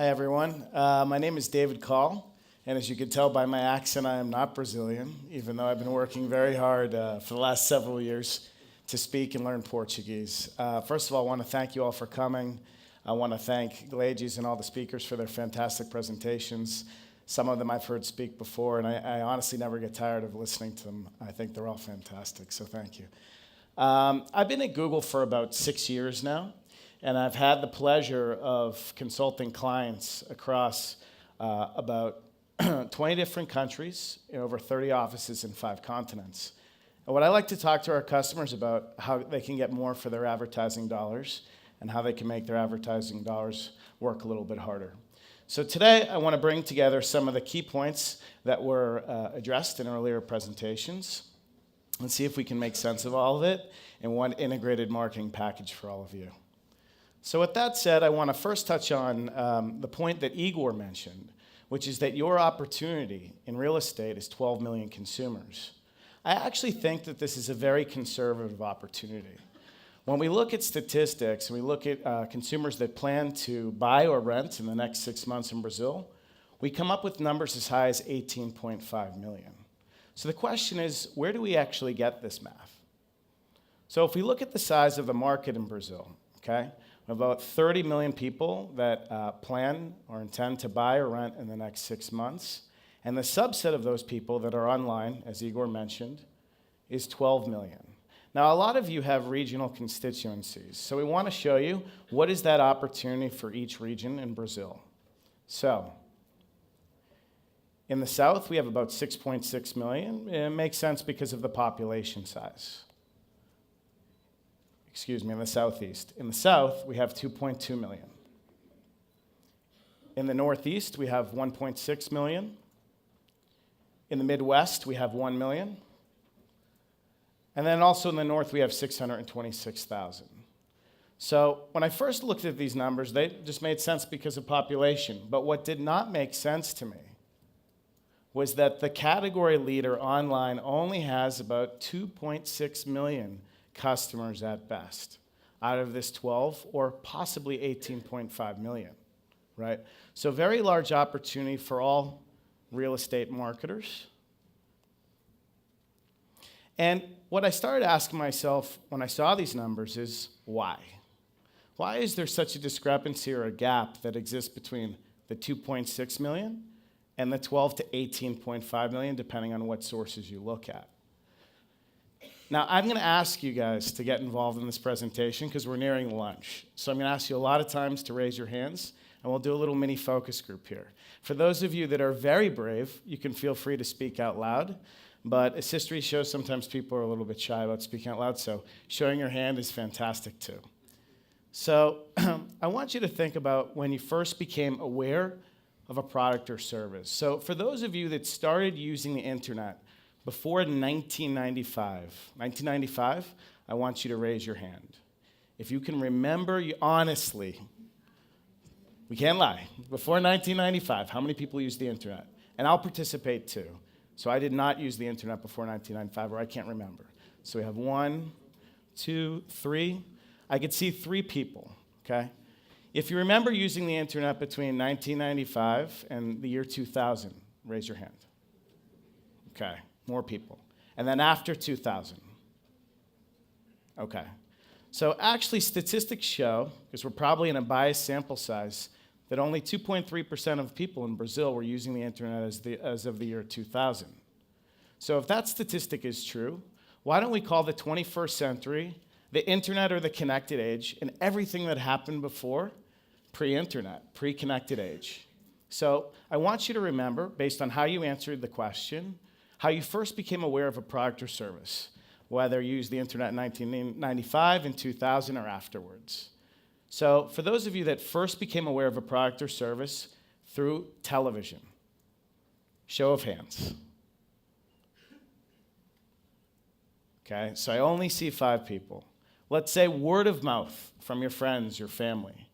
Hi, everyone. My name is David Kaul, and as you can tell by my accent, I am not Brazilian, even though I've been working very hard for the last several years to speak and learn Portuguese. First of all, I want to thank you all for coming. I want to thank Glagis and all the speakers for their fantastic presentations. Some of them I've heard speak before, and I honestly never get tired of listening to them. I think they're all fantastic, so thank you. I've been at Google for about 6 years now. And I've had the pleasure of consulting clients across about 20 different countries, in over 30 offices in 5 continents. And what I like to talk to our customers about how they can get more for their advertising dollars and how they can make their advertising dollars work a little bit harder. So today I want to bring together some of the key points that were addressed in earlier presentations and see if we can make sense of all of it in one integrated marketing package for all of you. So with that said, I want to first touch on the point that Igor mentioned, which is that your opportunity in real estate is 12 million consumers. I actually think that this is a very conservative opportunity. When we look at statistics and we look at consumers that plan to buy or rent in the next 6 months in Brazil, we come up with numbers as high as 18.5 million. So the question is, where do we actually get this math? So if we look at the size of the market in Brazil, okay, about 30 million people that plan or intend to buy or rent in the next 6 months. And the subset of those people that are online, as Igor mentioned, is 12 million. Now, a lot of you have regional constituencies. So we want to show you what is that opportunity for each region in Brazil. So in the south, we have about 6.6 million. It makes sense because of the population size. In the southeast. In the south, we have 2.2 million. In the northeast, we have 1.6 million. In the Midwest, we have 1 million. And then also in the north, we have 626,000. So when I first looked at these numbers, they just made sense because of population. But what did not make sense to me was that the category leader online only has about 2.6 million customers at best out of this 12 or possibly 18.5 million, right? So very large opportunity for all real estate marketers. And what I started asking myself when I saw these numbers is why? Why is there such a discrepancy or a gap that exists between the 2.6 million and the 12 to 18.5 million, depending on what sources you look at? Now, I'm going to ask you guys to get involved in this presentation because we're nearing lunch. So I'm going to ask you a lot of times to raise your hands, and we'll do a little mini focus group here. For those of you that are very brave, you can feel free to speak out loud. But as history shows, sometimes people are a little bit shy about speaking out loud, so showing your hand is fantastic too. So I want you to think about when you first became aware of a product or service. So for those of you that started using the internet before 1995, I want you to raise your hand. If you can remember, honestly, we can't lie. Before 1995, how many people used the internet? And I'll participate too. So I did not use the internet before 1995, or I can't remember. So we have 1, 2, 3. I could see 3 people, okay? If you remember using the internet between 1995 and the year 2000, raise your hand. Okay. More people. And then after 2000. Okay. So actually statistics show, because we're probably in a biased sample size, that only 2.3% of people in Brazil were using the internet as of the year 2000. So if that statistic is true, why don't we call the 21st century the internet or the connected age and everything that happened before pre-internet, pre-connected age? So I want you to remember, based on how you answered the question, how you first became aware of a product or service, whether you used the internet in 1995, in 2000, or afterwards. So for those of you that first became aware of a product or service through television, show of hands. Okay, so I only see 5 people. Let's say word of mouth from your friends, your family.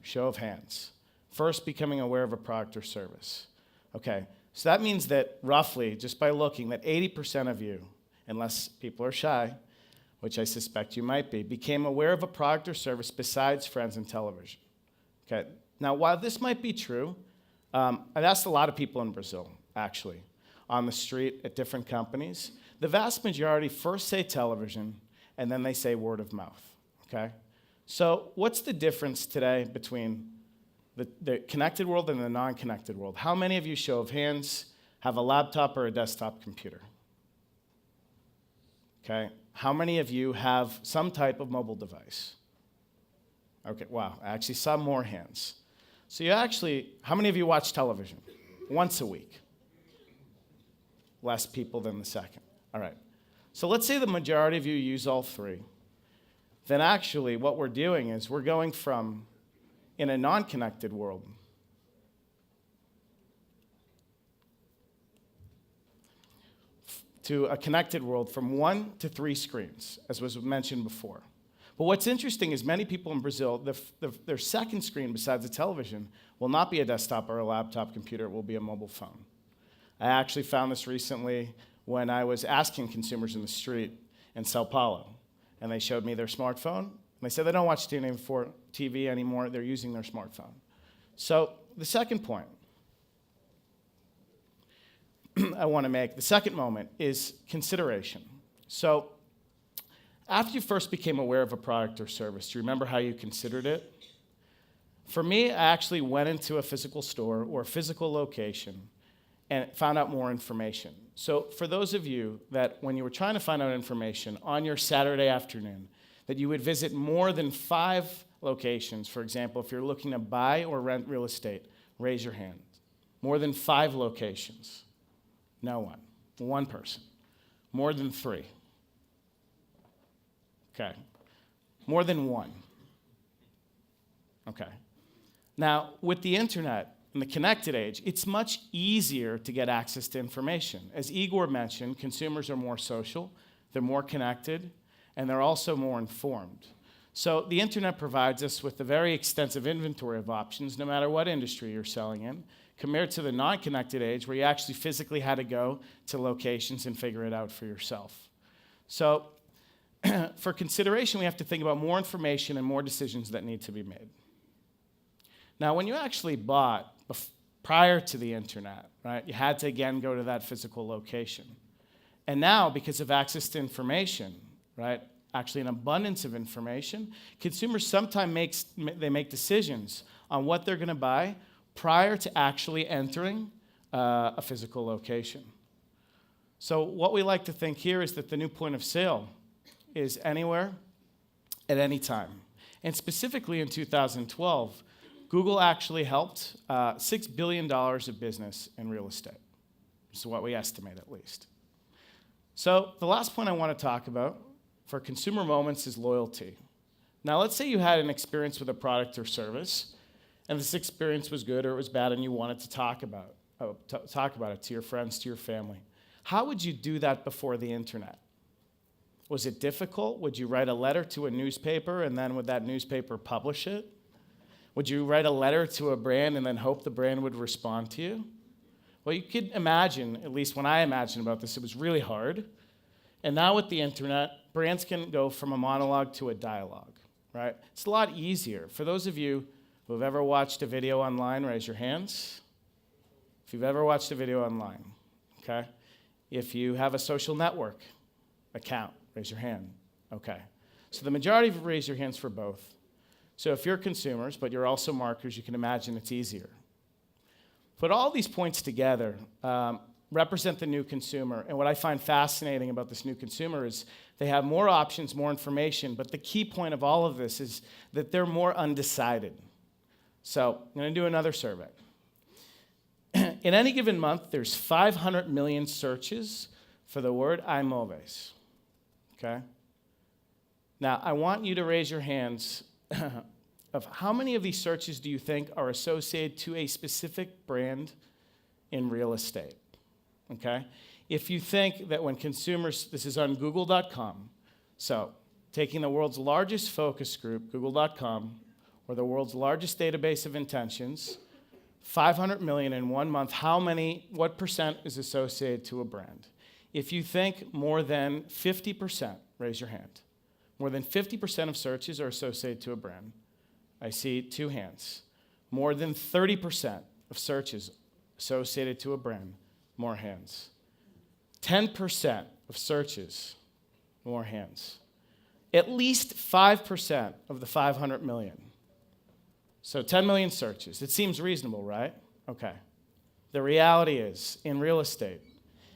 Show of hands. First becoming aware of a product or service. Okay. So that means that roughly, just by looking, that 80% of you, unless people are shy, which I suspect you might be, became aware of a product or service besides friends and television. Okay, Now, while this might be true, I've asked a lot of people in Brazil, actually, on the street at different companies. The vast majority first say television, and then they say word of mouth, okay? So what's the difference today between the connected world and the non-connected world? How many of you, show of hands, have a laptop or a desktop computer? Okay. How many of you have some type of mobile device? Okay, wow, I actually saw more hands. So how many of you watch television? Once a week. Less people than the second. All right. So let's say the majority of you use all three. Then actually what we're doing is we're going from, in a non-connected world, to a connected world from 1 to 3 screens, as was mentioned before. But what's interesting is many people in Brazil, their second screen besides a television will not be a desktop or a laptop computer, it will be a mobile phone. I actually found this recently when I was asking consumers in the street in Sao Paulo, and they showed me their smartphone, and they said they don't watch TV anymore, they're using their smartphone. So the second point I want to make, the second moment, is consideration. So after you first became aware of a product or service, do you remember how you considered it? For me, I actually went into a physical store or a physical location and found out more information. So for those of you that when you were trying to find out information on your Saturday afternoon, that you would visit more than 5 locations, for example, if you're looking to buy or rent real estate, raise your hand. More than 5 locations. No one. 1 person. More than 3. Okay. More than 1. Okay. Now, with the internet and the connected age, it's much easier to get access to information. As Igor mentioned, consumers are more social, they're more connected, and they're also more informed. So the internet provides us with a very extensive inventory of options, no matter what industry you're selling in, compared to the non-connected age where you actually physically had to go to locations and figure it out for yourself. So for consideration, we have to think about more information and more decisions that need to be made. Now, when you actually bought prior to the internet, right, you had to again go to that physical location. And now, because of access to information, right, actually an abundance of information, consumers sometimes make decisions on what they're going to buy prior to actually entering a physical location. So what we like to think here is that the new point of sale is anywhere, at any time. And specifically in 2012, Google actually helped $6 billion of business in real estate. This is what we estimate, at least. So the last point I want to talk about for consumer moments is loyalty. Now, let's say you had an experience with a product or service, and this experience was good or it was bad, and you wanted to talk about it to your friends, to your family. How would you do that before the internet? Was it difficult? Would you write a letter to a newspaper, and then would that newspaper publish it? Would you write a letter to a brand and then hope the brand would respond to you? Well, you could imagine, at least when I imagined about this, it was really hard. And now with the internet, brands can go from a monologue to a dialogue, right? It's a lot easier. For those of you who have ever watched a video online, raise your hands. If you've ever watched a video online, okay? If you have a social network account, raise your hand, okay? So the majority of you raise your hands for both. So if you're consumers, but you're also marketers, you can imagine it's easier. Put all these points together, represent the new consumer. And what I find fascinating about this new consumer is they have more options, more information, but the key point of all of this is that they're more undecided. So I'm going to do another survey. In any given month, there's 500 million searches for the word imóveis, okay? Now, I want you to raise your hands of how many of these searches do you think are associated to a specific brand in real estate, okay? If you think that when consumers, this is on google.com, so taking the world's largest focus group, google.com, or the world's largest database of intentions, 500 million in 1 month, what percent is associated to a brand? If you think more than 50%, raise your hand. More than 50% of searches are associated to a brand. I see 2 hands. More than 30% of searches associated to a brand, more hands. 10% of searches, more hands. At least 5% of the 500 million. So 10 million searches. It seems reasonable, right? Okay. The reality is, in real estate,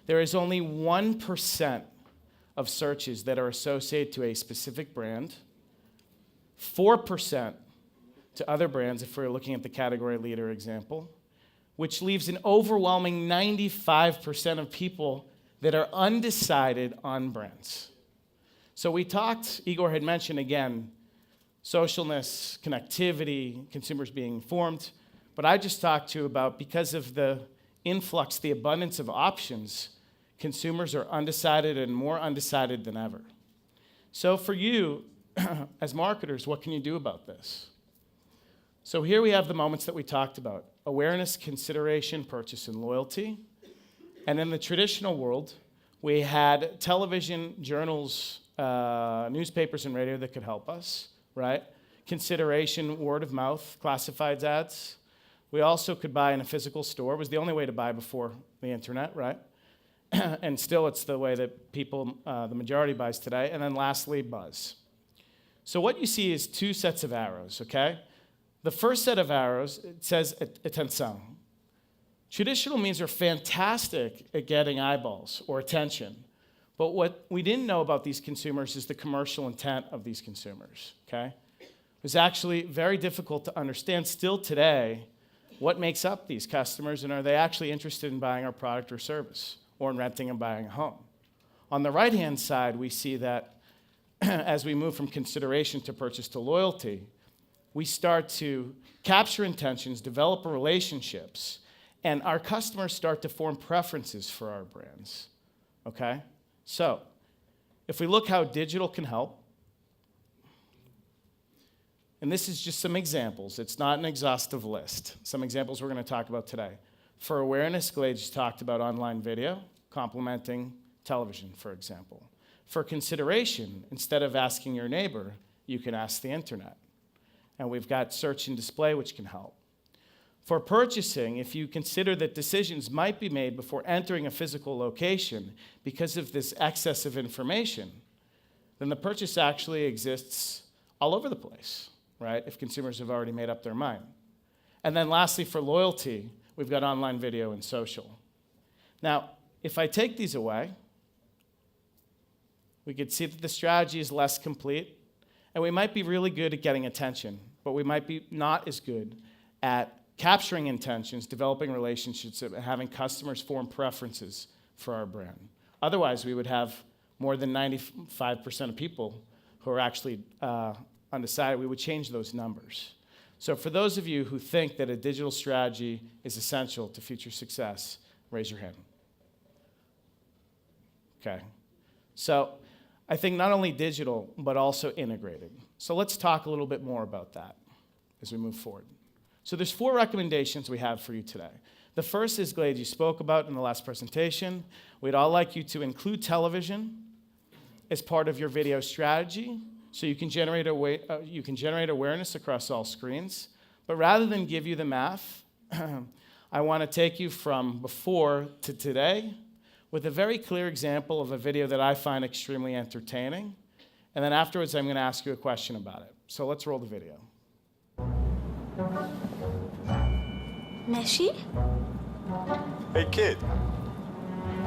there is only 1% of searches that are associated to a specific brand, 4% to other brands, if we're looking at the category leader example, which leaves an overwhelming 95% of people that are undecided on brands. So we talked, Igor had mentioned again, socialness, connectivity, consumers being informed, but I just talked to you about because of the influx, the abundance of options, consumers are undecided and more undecided than ever. So for you, as marketers, what can you do about this? So here we have the moments that we talked about: awareness, consideration, purchase, and loyalty. And in the traditional world, we had television, journals, newspapers, and radio that could help us, right? Consideration, word of mouth, classifieds ads. We also could buy in a physical store. It was the only way to buy before the internet, right? And still it's the way that people, the majority buys today. And then lastly, buzz. So what you see is two sets of arrows, okay? The first set of arrows, it says attention. Traditional means are fantastic at getting eyeballs or attention. But what we didn't know about these consumers is the commercial intent of these consumers, okay? It was actually very difficult to understand still today what makes up these customers, and are they actually interested in buying our product or service or in renting and buying a home? On the right-hand side, we see that as we move from consideration to purchase to loyalty, we start to capture intentions, develop relationships, and our customers start to form preferences for our brands, okay? So, if we look how digital can help, and this is just some examples, it's not an exhaustive list, some examples we're going to talk about today. For awareness, Glade just talked about online video, complementing television, for example. For consideration, instead of asking your neighbor, you can ask the internet. And we've got search and display, which can help. For purchasing, if you consider that decisions might be made before entering a physical location because of this excess of information, then the purchase actually exists all over the place, right, if consumers have already made up their mind. And then lastly, for loyalty, we've got online video and social. Now, if I take these away, we could see that the strategy is less complete, and we might be really good at getting attention, but we might be not as good at capturing intentions, developing relationships, and having customers form preferences for our brand. Otherwise, we would have more than 95% of people who are actually undecided. We would change those numbers. So for those of you who think that a digital strategy is essential to future success, raise your hand. Okay. So I think not only digital, but also integrated. So let's talk a little bit more about that as we move forward. So there's 4 recommendations we have for you today. The first is, Glade, you spoke about in the last presentation. We'd all like you to include television as part of your video strategy, so you can generate awareness across all screens. But rather than give you the math, I want to take you from before to today with a very clear example of a video that I find extremely entertaining. And then afterwards, I'm going to ask you a question about it. So let's roll the video. Nessie? Hey, kid.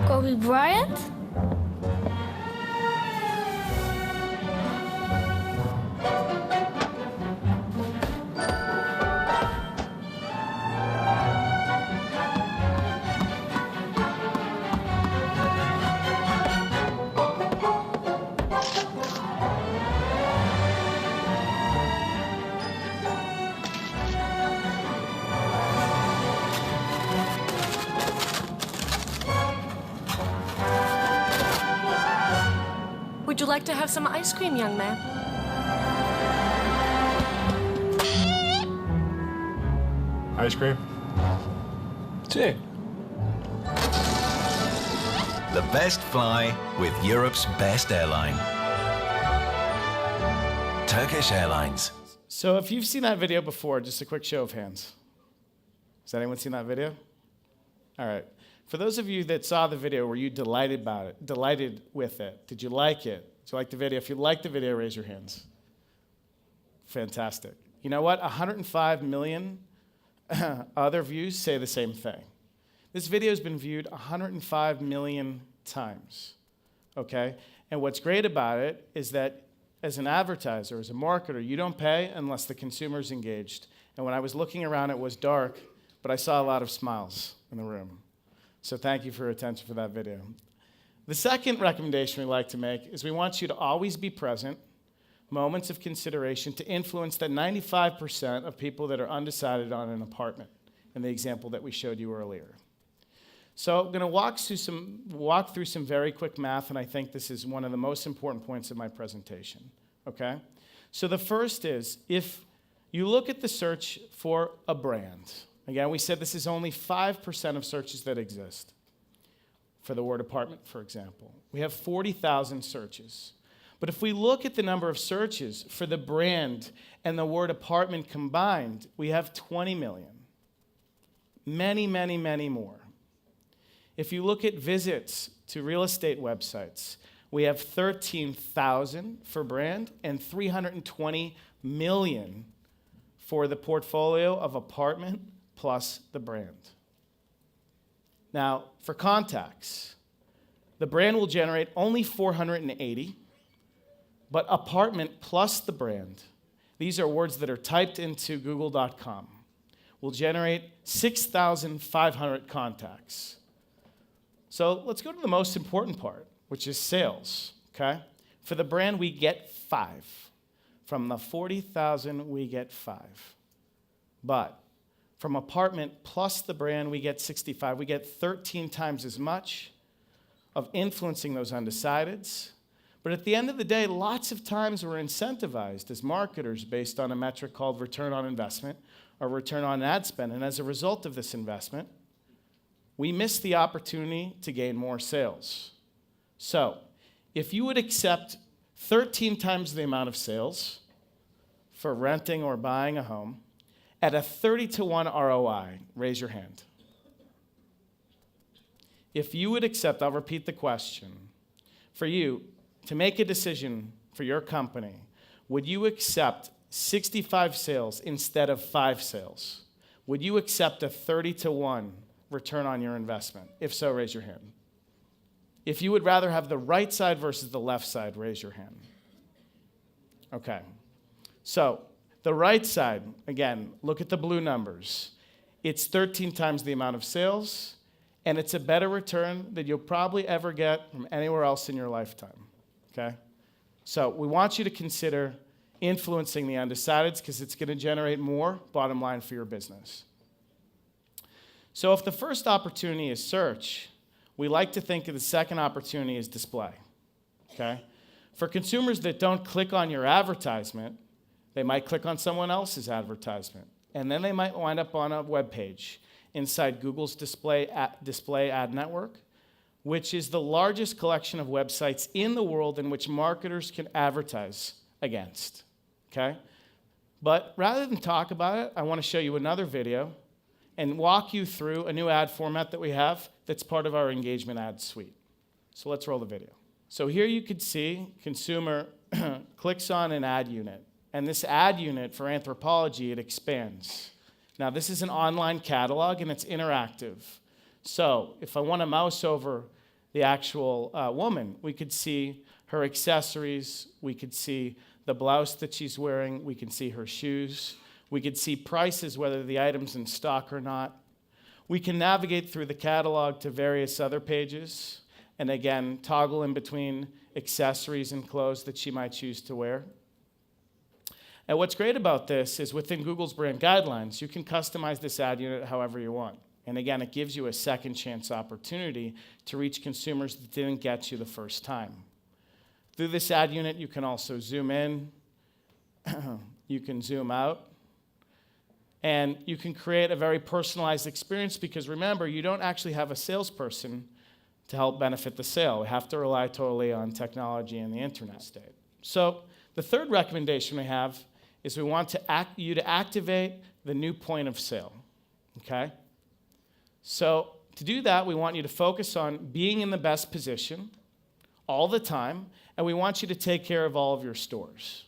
Kobe Bryant? Would you like to have some ice cream, young man? Ice cream? Sí. The best fly with Europe's best airline. Turkish Airlines. So if you've seen that video before, just a quick show of hands. Has anyone seen that video? All right. For those of you that saw the video, were you delighted with it? Did you like it? Did you like the video? If you liked the video, raise your hands. Fantastic. You know what? 105 million other views say the same thing. This video has been viewed 105 million times, okay? And what's great about it is that as an advertiser, as a marketer, you don't pay unless the consumer's engaged. And when I was looking around, it was dark, but I saw a lot of smiles in the room. So thank you for your attention for that video. The second recommendation we like to make is we want you to always be present, moments of consideration to influence that 95% of people that are undecided on an apartment in the example that we showed you earlier. So I'm going to walk through some very quick math, and I think this is one of the most important points of my presentation, okay? So the first is, if you look at the search for a brand, again, we said this is only 5% of searches that exist. For the word apartment, for example, we have 40,000 searches. But if we look at the number of searches for the brand and the word apartment combined, we have 20 million. Many, many, many more. If you look at visits to real estate websites, we have 13,000 for brand and 320 million for the portfolio of apartment plus the brand. Now, for contacts, the brand will generate only 480, but apartment plus the brand, these are words that are typed into google.com, will generate 6,500 contacts. So let's go to the most important part, which is sales, okay? For the brand, we get 5. From the 40,000, we get 5. But from apartment plus the brand, we get 65. We get 13 times as much of influencing those undecideds. But at the end of the day, lots of times we're incentivized as marketers based on a metric called return on investment or return on ad spend. And as a result of this investment, we miss the opportunity to gain more sales. So if you would accept 13 times the amount of sales for renting or buying a home at a 30-to-1 ROI, raise your hand. If you would accept, I'll repeat the question, for you to make a decision for your company, would you accept 65 sales instead of 5 sales? Would you accept a 30-to-1 return on your investment? If so, raise your hand. If you would rather have the right side versus the left side, raise your hand. Okay. So the right side, again, look at the blue numbers. It's 13 times the amount of sales, and it's a better return than you'll probably ever get from anywhere else in your lifetime, okay? So we want you to consider influencing the undecideds because it's going to generate more bottom line for your business. So if the first opportunity is search, we like to think of the second opportunity as display, okay? For consumers that don't click on your advertisement, they might click on someone else's advertisement, and then they might wind up on a web page inside Google's display ad network, which is the largest collection of websites in the world in which marketers can advertise against, okay? But rather than talk about it, I want to show you another video and walk you through a new ad format that we have that's part of our engagement ad suite. So let's roll the video. So here you could see consumer clicks on an ad unit. And this ad unit for Anthropology, it expands. Now, this is an online catalog, and it's interactive. So if I want to mouse over the actual woman, we could see her accessories. We could see the blouse that she's wearing. We can see her shoes. We could see prices, whether the item's in stock or not. We can navigate through the catalog to various other pages, and again, toggle in between accessories and clothes that she might choose to wear. And what's great about this is within Google's brand guidelines, you can customize this ad unit however you want. And again, it gives you a second chance opportunity to reach consumers that didn't get you the first time. Through this ad unit, you can also zoom in, you can zoom out, and you can create a very personalized experience because remember, you don't actually have a salesperson to help benefit the sale. We have to rely totally on technology and the internet state. So the third recommendation we have is we want you to activate the new point of sale, okay? So to do that, we want you to focus on being in the best position all the time, and we want you to take care of all of your stores.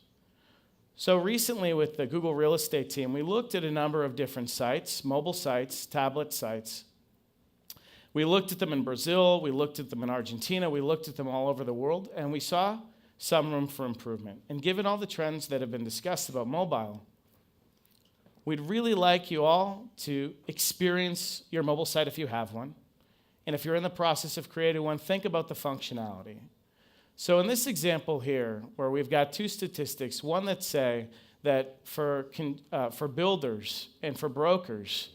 So recently with the Google real estate team, we looked at a number of different sites, mobile sites, tablet sites. We looked at them in Brazil, we looked at them in Argentina, we looked at them all over the world, and we saw some room for improvement. And given all the trends that have been discussed about mobile, we'd really like you all to experience your mobile site if you have one. And if you're in the process of creating one, think about the functionality. So in this example here, where we've got two statistics, one that say that for builders and for brokers,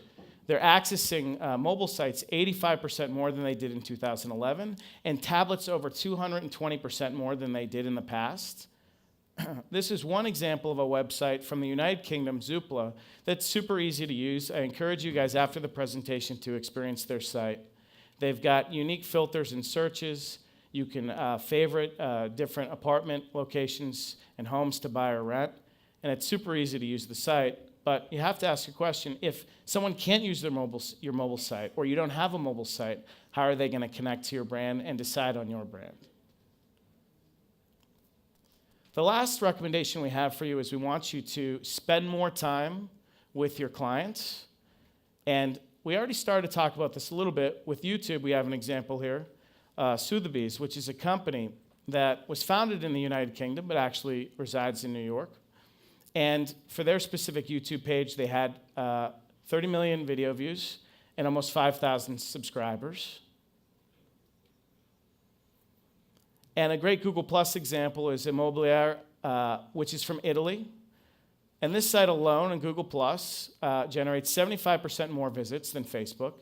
they're accessing mobile sites 85% more than they did in 2011, and tablets over 220% more than they did in the past. This is one example of a website from the United Kingdom, Zoopla, that's super easy to use. I encourage you guys after the presentation to experience their site. They've got unique filters and searches. You can favorite different apartment locations and homes to buy or rent, and it's super easy to use the site. But you have to ask a question, if someone can't use your mobile site, or you don't have a mobile site, how are they going to connect to your brand and decide on your brand? The last recommendation we have for you is we want you to spend more time with your clients. And we already started to talk about this a little bit. With YouTube, we have an example here, Sotheby's, which is a company that was founded in the United Kingdom, but actually resides in New York. And for their specific YouTube page, they had 30 million video views and almost 5,000 subscribers. And a great Google Plus example is Immobiliare, which is from Italy. And this site alone in Google Plus generates 75% more visits than Facebook.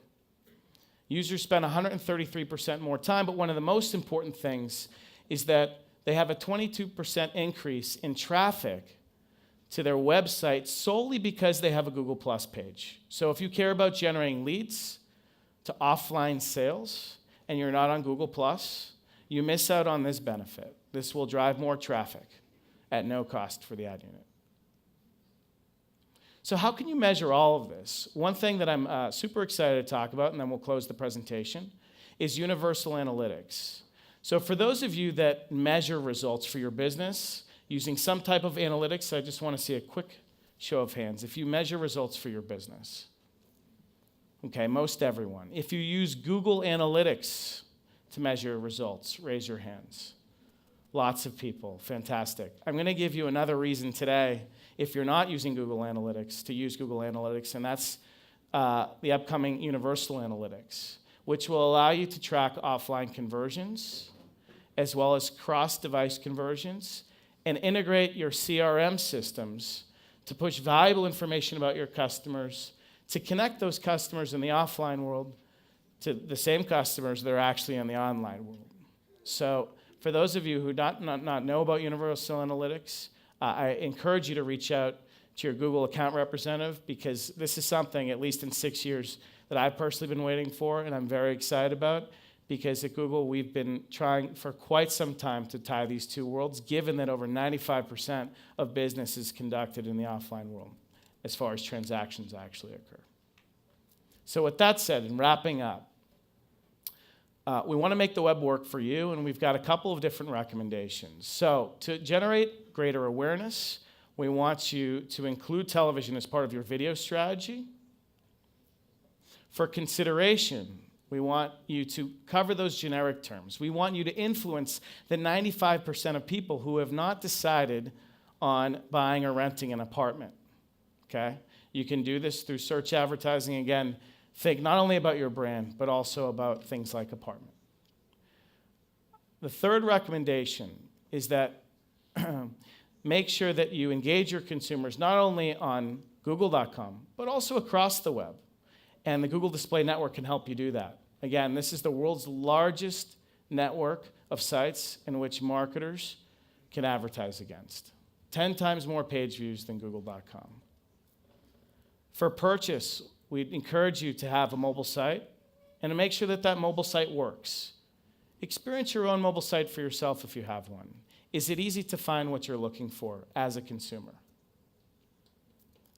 Users spend 133% more time, but one of the most important things is that they have a 22% increase in traffic to their website solely because they have a Google Plus page. So if you care about generating leads to offline sales and you're not on Google Plus, you miss out on this benefit. This will drive more traffic at no cost for the ad unit. So how can you measure all of this? One thing that I'm super excited to talk about, and then we'll close the presentation, is universal analytics. So for those of you that measure results for your business using some type of analytics, I just want to see a quick show of hands. If you measure results for your business, okay, most everyone. If you use Google Analytics to measure results, raise your hands. Lots of people, fantastic. I'm going to give you another reason today, if you're not using Google Analytics, to use Google Analytics, and that's the upcoming Universal Analytics, which will allow you to track offline conversions, as well as cross-device conversions, and integrate your CRM systems to push valuable information about your customers, to connect those customers in the offline world to the same customers that are actually in the online world. So for those of you who not know about Universal Analytics, I encourage you to reach out to your Google account representative, because this is something, at least in 6 years, that I've personally been waiting for and I'm very excited about, because at Google we've been trying for quite some time to tie these two worlds, given that over 95% of business is conducted in the offline world as far as transactions actually occur. So with that said, and wrapping up, we want to make the web work for you, and we've got a couple of different recommendations. So to generate greater awareness, we want you to include television as part of your video strategy. For consideration, we want you to cover those generic terms. We want you to influence the 95% of people who have not decided on buying or renting an apartment, okay? You can do this through search advertising. Again, think not only about your brand, but also about things like apartment. The third recommendation is that make sure that you engage your consumers not only on google.com, but also across the web. And the Google Display Network can help you do that. Again, this is the world's largest network of sites in which marketers can advertise against. 10 times more page views than google.com. For purchase, we'd encourage you to have a mobile site and to make sure that that mobile site works. Experience your own mobile site for yourself if you have one. Is it easy to find what you're looking for as a consumer?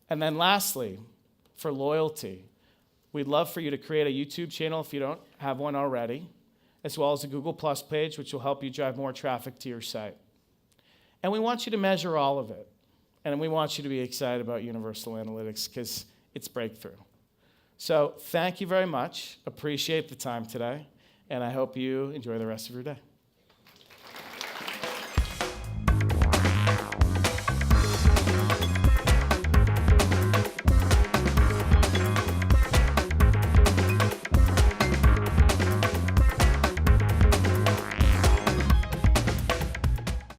And then lastly, for loyalty, We'd love for you to create a YouTube channel if you don't have one already, as well as a Google Plus page, which will help you drive more traffic to your site. And we want you to measure all of it. And we want you to be excited about Universal Analytics because it's breakthrough. So thank you very much. Appreciate the time today. And I hope you enjoy the rest of your day.